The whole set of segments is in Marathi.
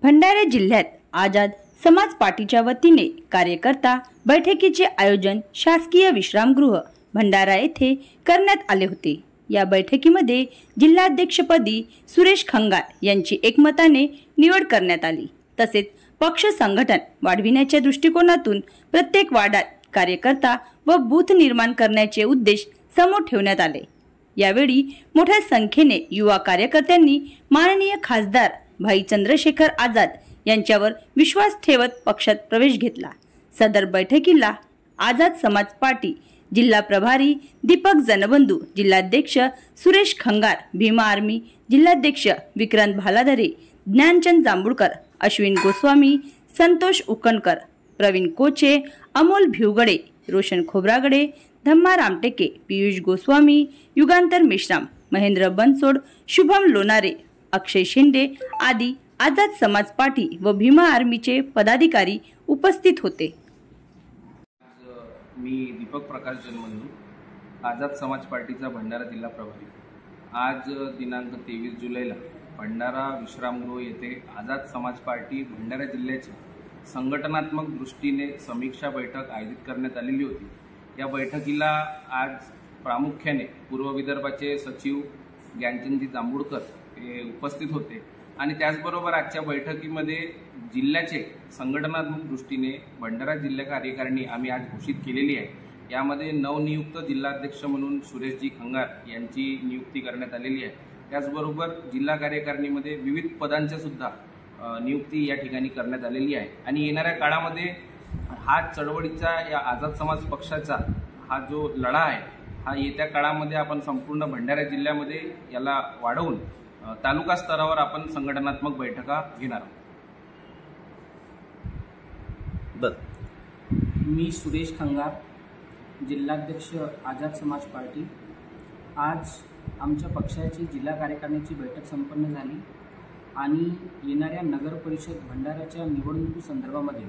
भंडारा जिल्ह्यात आझाद समाज पार्टीच्या वतीने कार्यकर्ता बैठकीचे आयोजन शासकीय विश्रामगृह भंडारा येथे करण्यात आले होते। या बैठकीमध्ये जिल्हाध्यक्षपदी सुरेश खंगार यांची एकमताने निवड करण्यात आली। तसेच पक्ष संघटन वाढविण्याच्या दृष्टिकोनातून प्रत्येक वार्डात कार्यकर्ता व बूथ निर्माण करण्याचे उद्देश समोर ठेवण्यात आले। यावेळी मोठ्या संख्येने युवा कार्यकर्त्यांनी माननीय खासदार भाई चंद्रशेखर आझाद यांच्यावर विश्वास ठेवत पक्षात प्रवेश घेतला। सदर बैठकीला आझाद समाज पार्टी जिल्हा प्रभारी दीपक जनबंधू, जिल्हाध्यक्ष सुरेश खंगार, भीमा आर्मी जिल्हाध्यक्ष विक्रांत भालाधरे, ज्ञानचंद जांभूळकर, अश्विन गोस्वामी, संतोष उकणकर, प्रवीण कोचे, अमोल भिवगडे, रोशन खोब्रागडे, धम्मा रामटेके, पीयूष गोस्वामी, युगांतर मेश्राम, महेंद्र बनसोड, शुभम लोनारे, अक्षय शिंदे आदी आझाद समाज पार्टी व भीमा आर्मीचे पदाधिकारी उपस्थित होते। मी दीपक प्रकाश जनबंधू, आझाद समाज पार्टीचा भंडारा जिल्हा प्रभारी। आज दिनांक 23 जुलैला भंडारा विश्रामगृह येथे आझाद समाज पार्टी भंडारा जिल्ह्याची संघटनात्मक दृष्टीने समीक्षा बैठक आयोजित करण्यात आलेली होती। या बैठकीला आज प्रामुख्याने पूर्व विदर्भाचे सचिव ज्ञानचंदजी जांभूळकर हे उपस्थित होते आणि त्याचबरोबर आजच्या बैठकीमध्ये जिल्ह्याचे संघटनात्मक दृष्टीने भंडारा जिल्हा कार्यकारिणी आम्ही आज घोषित केलेली आहे। यामध्ये नवनियुक्त जिल्हाध्यक्ष म्हणून सुरेशजी खंगार यांची नियुक्ती करण्यात आलेली आहे। त्याचबरोबर जिल्हा कार्यकारिणीमध्ये विविध पदांच्या सुद्धा नियुक्ती या ठिकाणी करण्यात आलेली आहे आणि येणाऱ्या काळामध्ये हा चळवळीचा या आझाद समाज पक्षाचा हा जो लढा आहे हा येत्या काळामध्ये आपण संपूर्ण भंडारा जिल्ह्यामध्ये याला वाढवून तालुका स्तरावर आपण संघटनात्मक बैठका घेणार आहोत। मी सुरेश खंगार, जिल्हाध्यक्ष आझाद समाज पार्टी। आज आमच्या पक्षाची जिल्हा कार्यकारिणीची बैठक संपन्न झाली आणि येणाऱ्या नगर परिषद भंडाराच्या निवडणुकीसंदर्भामध्ये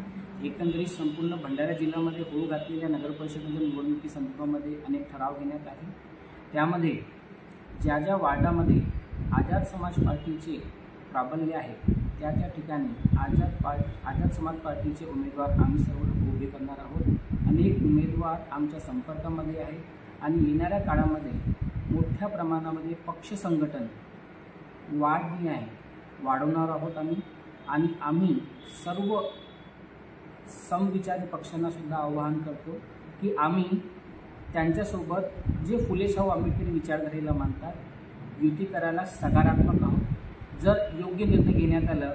एकंदरीत संपूर्ण भंडारा जिल्ह्यामध्ये होऊ घातलेल्या नगर परिषदेच्या निवडणुकीसंदर्भामध्ये अनेक ठराव घेण्यात आले। त्यामध्ये ज्या ज्या वार्डामध्ये आझाद समाज पार्टीचे प्राबल्य आहे त्या ठिकाणी आझाद समाज पार्टीचे उमेदवार आम्ही सर्व उभे करणार आहोत। अनेक उमेदवार आमच्या संपर्कामध्ये आहे आणि येणाऱ्या काळामध्ये मोठ्या प्रमाणामध्ये पक्ष संघटन वाढणे आहे, वाढवणार आहोत आम्ही सर्व समविचारी पक्षांना सुद्धा आवाहन करतो की आम्ही त्यांच्यासोबत जे फुले शाहू आंबेडकरी विचारधारेला मानतात युती करायला सकारात्मक आहोत। जर योग्य निर्णय घेण्यात आलं,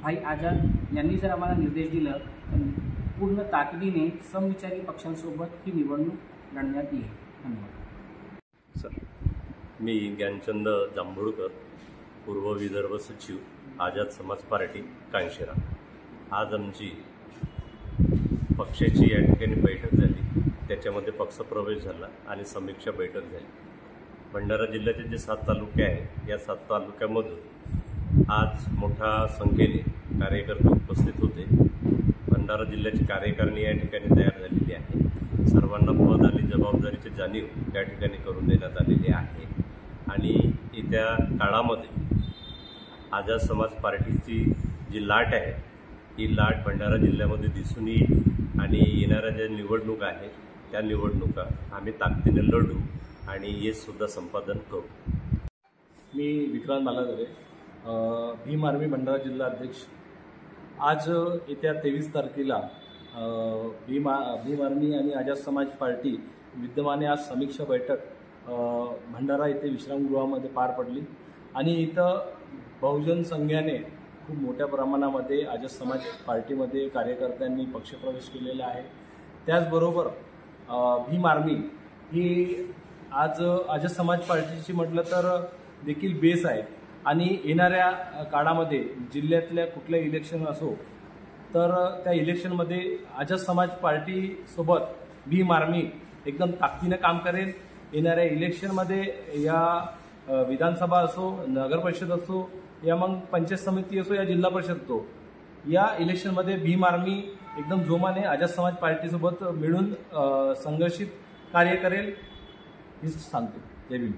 भाई आझाद यांनी जर आम्हाला निर्देश दिलं तर पूर्ण ताकदीने समविचारी पक्षांसोबत ही निवडणूक लढण्यात येईल। धन्यवाद सर। मी ज्ञानचंद जांभूळकर, पूर्व विदर्भ सचिव, आझाद समाज पार्टी कांशिरा। आज आमची पक्षाची या ठिकाणी बैठक झाली, त्याच्यामध्ये पक्षप्रवेश झाला आणि समीक्षा बैठक झाली। भंडारा जिल्ह्याचे जे 7 तालुके आहेत या 7 तालुक्यामधून आज मोठ्या संख्येने कार्यकर्ते उपस्थित होते। भंडारा जिल्ह्याची कार्यकारिणी या ठिकाणी तयार झालेली आहे। सर्वांना पद आणि जबाबदारीची जाणीव या ठिकाणी करून देण्यात आलेली आहे आणि येत्या काळामध्ये आझाद समाज पार्टीची जी लाट आहे ही लाट भंडारा जिल्ह्यामध्ये दिसून येईल आणि येणाऱ्या ज्या निवडणुका आहेत त्या निवडणुका आम्ही ताकदीने लढू आणि हे सुद्धा संपादन करू। मी विक्रांत भालाधरे, भीम आर्मी भंडारा जिल्हा अध्यक्ष। आज येत्या 23 तारखेला भीम आर्मी आणि आझाद समाज पार्टी विद्यमाने आज समीक्षा बैठक भंडारा येथे विश्रामगृहामध्ये पार पडली आणि इथं बहुजन संघाने खूप मोठ्या प्रमाणामध्ये आझाद समाज पार्टीमध्ये कार्यकर्त्यांनी पक्षप्रवेश केलेला आहे। त्याचबरोबर भीम आर्मी ही आज आझाद समाज पार्टीची म्हटलं तर देखील बेस आहे आणि येणाऱ्या काळामध्ये जिल्ह्यातल्या कुठल्याही इलेक्शन असो तर त्या इलेक्शनमध्ये आझाद समाज पार्टीसोबत भीम आर्मी एकदम ताकदीनं काम करेल। येणाऱ्या इलेक्शनमध्ये या विधानसभा असो, नगर परिषद असो या मग पंचायत समिती असो या जिल्हा परिषद असो, या इलेक्शनमध्ये भीम आर्मी एकदम जोमाने आझाद समाज पार्टीसोबत मिळून संघर्षित कार्य करेल हे सांगतो। जय भीम।